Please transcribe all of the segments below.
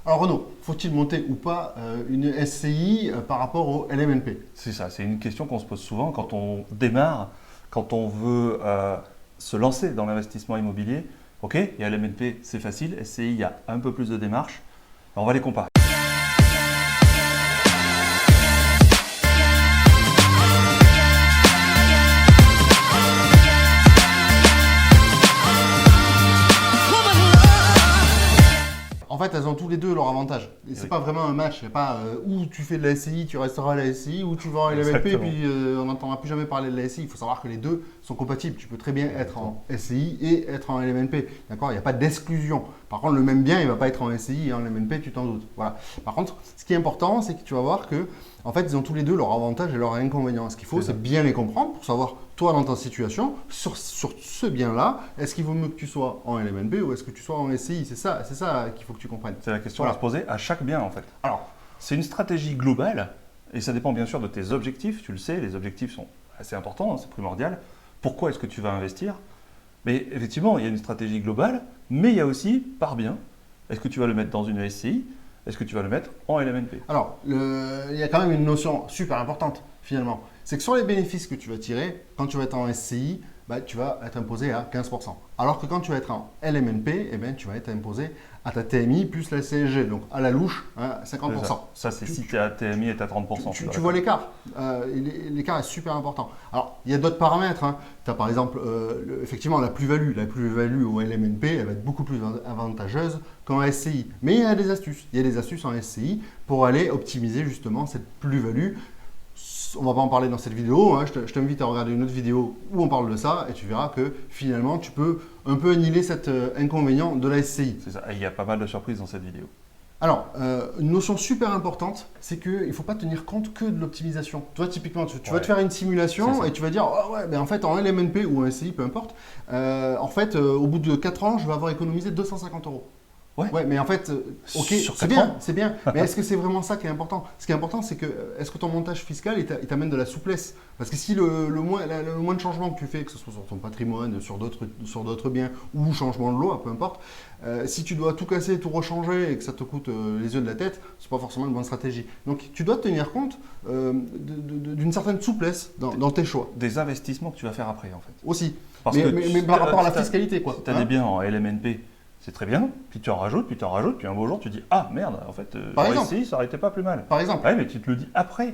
Alors Renaud, faut-il monter ou pas une SCI par rapport au LMNP? C'est ça, c'est une question qu'on se pose souvent quand on démarre, quand on veut se lancer dans l'investissement immobilier. Ok, il y a LMNP, c'est facile, SCI, il y a un peu plus de démarches. On va les comparer. En fait, elles ont tous les deux leur avantage. Et c'est Oui. pas vraiment un match. C'est pas où tu fais de la SCI, tu resteras à la SCI, ou tu vas en LMNP et Exactement. puis on n'entendra plus jamais parler de la SCI. Il faut savoir que les deux sont compatibles. Tu peux très bien être en SCI et être en LMNP. D'accord? Il n'y a pas d'exclusion. Par contre, le même bien, il ne va pas être en SCI et en LMNP, tu t'en doutes. Voilà. Par contre, ce qui est important, c'est que tu vas voir que en fait, ils ont tous les deux leurs avantages et leurs inconvénients. Ce qu'il faut, C'est ça. c'est bien les comprendre pour savoir, toi, dans ta situation, sur ce bien-là, est-ce qu'il vaut mieux que tu sois en LMNP ou est-ce que tu sois en SCI? C'est ça qu'il faut que tu comprennes. C'est la question Voilà. à se poser à chaque bien en fait. Alors, C'est une stratégie globale et ça dépend bien sûr de tes objectifs. Tu le sais, les objectifs sont assez importants, hein, c'est primordial. Pourquoi est-ce que tu vas investir? Mais effectivement, il y a une stratégie globale, mais il y a aussi par bien. Est-ce que tu vas le mettre dans une SCI? Est-ce que tu vas le mettre en LMNP? Alors, il y a quand même une notion super importante finalement. C'est que sur les bénéfices que tu vas tirer, quand tu vas être en SCI, bah, tu vas être imposé à 15%. Alors que quand tu vas être en LMNP, eh ben, tu vas être imposé à ta TMI plus la CSG. Donc à la louche, hein, C'est 50%. ça, c'est si tu es à TMI et tu as 30%. Tu vois l'écart. L'écart est super important. Alors, il y a d'autres paramètres. Hein. Tu as par exemple, effectivement, la plus-value. La plus-value au LMNP, elle va être beaucoup plus avantageuse qu'en SCI. Mais il y a des astuces. Il y a des astuces en SCI pour aller optimiser justement cette plus-value. On ne va pas en parler dans cette vidéo. Hein. Je t'invite à regarder une autre vidéo où on parle de ça et tu verras que finalement, tu peux un peu annihiler cet inconvénient de la SCI. C'est ça. Et il y a pas mal de surprises dans cette vidéo. Alors, une notion super importante, c'est qu'il ne faut pas tenir compte que de l'optimisation. Toi, typiquement, tu vas te faire une simulation et tu vas dire, oh, ouais, mais en fait, en LMNP ou en SCI, peu importe, au bout de 4 ans, je vais avoir économisé 250 euros. Ouais, mais en fait, ok, Sur c'est 4 bien, ans. c'est bien. Mais est-ce que c'est vraiment ça qui est important? Ce qui est important, c'est que est-ce que ton montage fiscal, il t'amène de la souplesse? Parce que si le moins de changements que tu fais, que ce soit sur ton patrimoine, sur d'autres biens ou changement de loi, peu importe, si tu dois tout casser, tout rechanger et que ça te coûte les yeux de la tête, c'est pas forcément une bonne stratégie. Donc, tu dois tenir compte d'une certaine souplesse dans tes choix Des investissements que tu vas faire après en fait. aussi. Parce Mais, que mais par rapport à la fiscalité, quoi. Si tu as Hein. des biens en LMNP, c'est très bien, puis tu en rajoutes, puis un beau jour tu dis ah merde, en fait, Par en exemple. SCI ça aurait été pas plus mal. Par exemple. Ouais, mais tu te le dis après.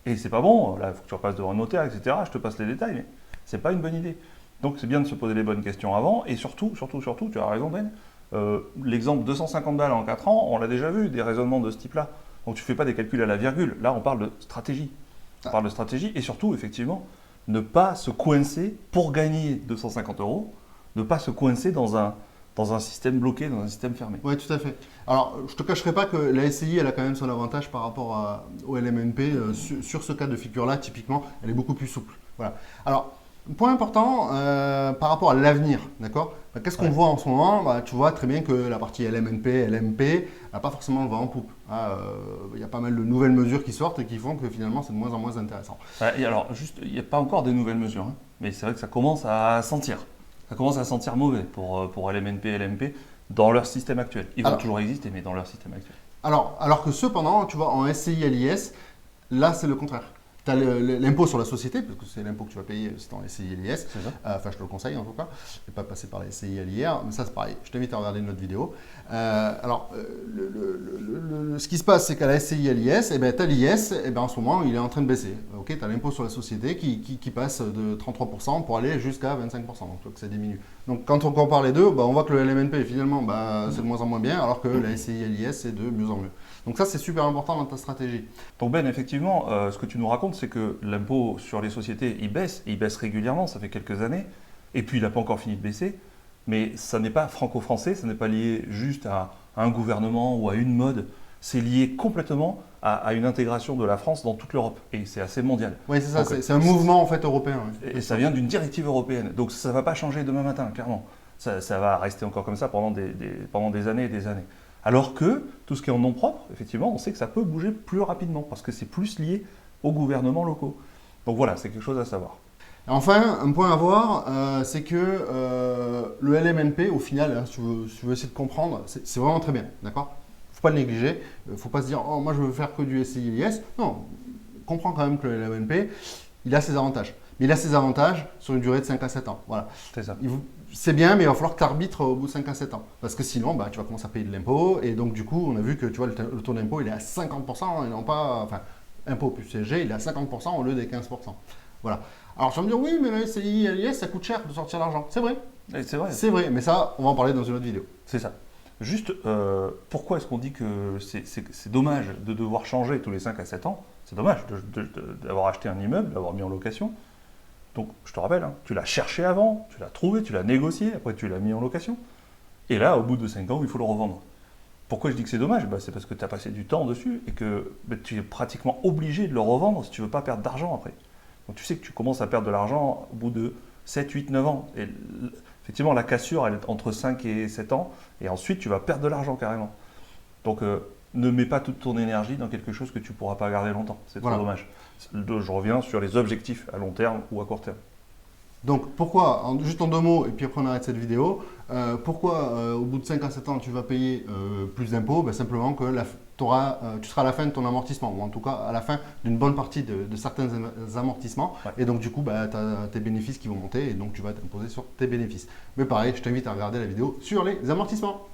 Et c'est pas bon, là il faut que tu repasses devant un notaire, etc. Je te passe les détails, mais c'est pas une bonne idée. Donc c'est bien de se poser les bonnes questions avant, et surtout, tu as raison Ben, l'exemple 250 balles en 4 ans, on l'a déjà vu, des raisonnements de ce type-là. Donc tu fais pas des calculs à la virgule, là on parle de stratégie. On parle de stratégie, et surtout, effectivement, ne pas se coincer pour gagner 250 euros, ne pas se coincer dans un système bloqué, dans un système fermé. Oui, tout à fait. Alors, je ne te cacherai pas que la SCI, elle a quand même son avantage par rapport au LMNP. Sur ce cas de figure-là, typiquement, elle est beaucoup plus souple. Voilà. Alors, point important par rapport à l'avenir, d'accord? Qu'est-ce qu'on voit en ce moment? Tu vois très bien que la partie LMNP, LMP n'a pas forcément le vent en poupe. Il y a pas mal de nouvelles mesures qui sortent et qui font que finalement, c'est de moins en moins intéressant. Et alors, juste, il n'y a pas encore des nouvelles mesures, hein, mais c'est vrai que ça commence à sentir. Ça commence à sentir mauvais pour LMNP, LMP dans leur système actuel. Ils vont toujours exister, mais dans leur système actuel. Alors que cependant, tu vois, en SCI LIS, là, c'est le contraire. Tu as l'impôt sur la société, parce que c'est l'impôt que tu vas payer si tu es en SCI LIS. C'est ça. Enfin, je te le conseille en tout cas. Et pas passer par la SCI LIR, mais ça, c'est pareil. Je t'invite à regarder une autre vidéo. Ce qui se passe, c'est qu'à la SCI LIS, tu as l'IS, en ce moment, il est en train de baisser. Tu as l'impôt sur la société qui passe de 33% pour aller jusqu'à 25%. Donc, tu vois que ça diminue. Donc, quand on compare les deux, on voit que le LMNP, finalement, c'est de moins en moins bien, alors que la SCI LIS, c'est de mieux en mieux. Donc ça, c'est super important dans ta stratégie. Donc Ben, effectivement, ce que tu nous racontes, c'est que l'impôt sur les sociétés, il baisse régulièrement, ça fait quelques années, et puis il n'a pas encore fini de baisser, mais ça n'est pas franco-français, ça n'est pas lié juste à un gouvernement ou à une mode, c'est lié complètement à une intégration de la France dans toute l'Europe, et c'est assez mondial. Oui, c'est ça, Donc, c'est un mouvement en fait européen. Ouais. Et ça vient d'une directive européenne, donc ça ne va pas changer demain matin, clairement. Ça va rester encore comme ça pendant des années et des années. Alors que tout ce qui est en nom propre, effectivement, on sait que ça peut bouger plus rapidement parce que c'est plus lié aux gouvernements locaux. Donc voilà, c'est quelque chose à savoir. Enfin, un point à voir, c'est que le LMNP, au final, hein, si tu veux essayer de comprendre, c'est vraiment très bien, d'accord? faut pas le négliger. Il ne faut pas se dire, oh, moi je veux faire que du SCI LIS. Non, comprends quand même que le LMNP, il a ses avantages. Mais il a ses avantages sur une durée de 5 à 7 ans. Voilà. C'est ça. C'est bien, mais il va falloir que tu arbitres au bout de 5 à 7 ans. Parce que sinon, tu vas commencer à payer de l'impôt. Et donc, du coup, on a vu que tu vois, le taux d'impôt, il est à 50%, et non pas. Enfin, impôt plus CSG, il est à 50% au lieu des 15%. Voilà. Alors, tu vas me dire, oui, mais le SCI et l'IS, ça coûte cher de sortir l'argent. C'est vrai. C'est vrai. C'est vrai, mais ça, on va en parler dans une autre vidéo. C'est ça. Juste, pourquoi est-ce qu'on dit que c'est dommage de devoir changer tous les 5 à 7 ans? C'est dommage d'avoir acheté un immeuble, d'avoir mis en location. Donc, je te rappelle, hein, tu l'as cherché avant, tu l'as trouvé, tu l'as négocié, après tu l'as mis en location. Et là, au bout de 5 ans, il faut le revendre. Pourquoi je dis que c'est dommage? C'est parce que tu as passé du temps dessus et que tu es pratiquement obligé de le revendre si tu ne veux pas perdre d'argent après. Donc, tu sais que tu commences à perdre de l'argent au bout de 7, 8, 9 ans. Et effectivement, la cassure, elle est entre 5 et 7 ans. Et ensuite, tu vas perdre de l'argent carrément. Donc, ne mets pas toute ton énergie dans quelque chose que tu ne pourras pas garder longtemps. C'est trop dommage. Je reviens sur les objectifs à long terme ou à court terme. Donc pourquoi, juste en 2 mots, et puis après on arrête cette vidéo, pourquoi au bout de 5 à 7 ans tu vas payer plus d'impôts? Simplement que tu seras à la fin de ton amortissement, ou en tout cas à la fin d'une bonne partie de certains amortissements, et donc du coup tu as tes bénéfices qui vont monter, et donc tu vas t'imposer sur tes bénéfices. Mais pareil, je t'invite à regarder la vidéo sur les amortissements.